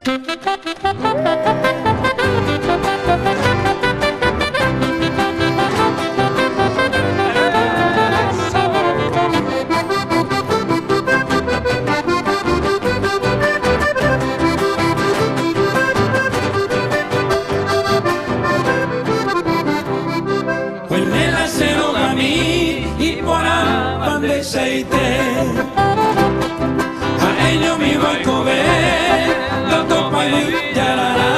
Hoy me la hicieron a mí y por afán de aceite a ellos me iba a comer la topa y yarará.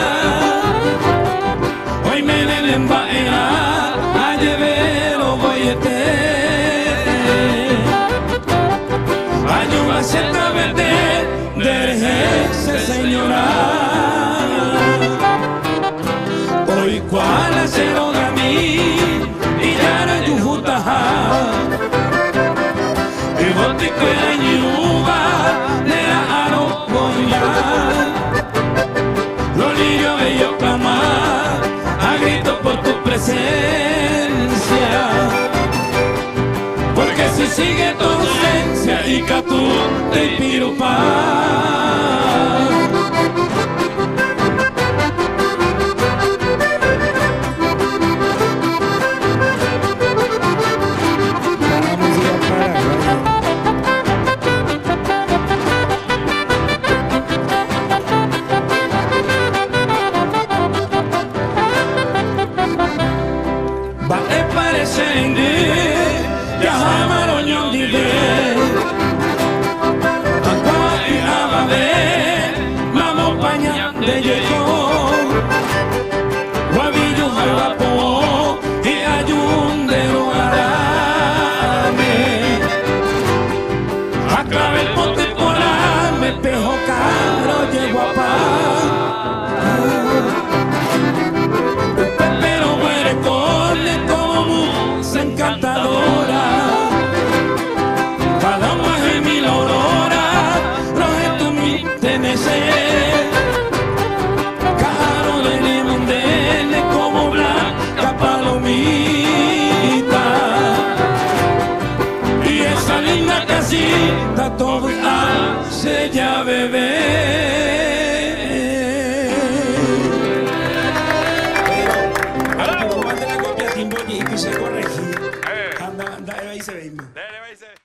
Hoy me deben vaina a llevar los bolletes ayuda a cierta verde de señora. Hoy cuál hicieron a mí los lirios bellos clamar a gritos por tu presencia, porque si sigue tu ausencia y que tú te piropar. Bate parecendo ya jamaroño dive Aqua y abade Mamo paña de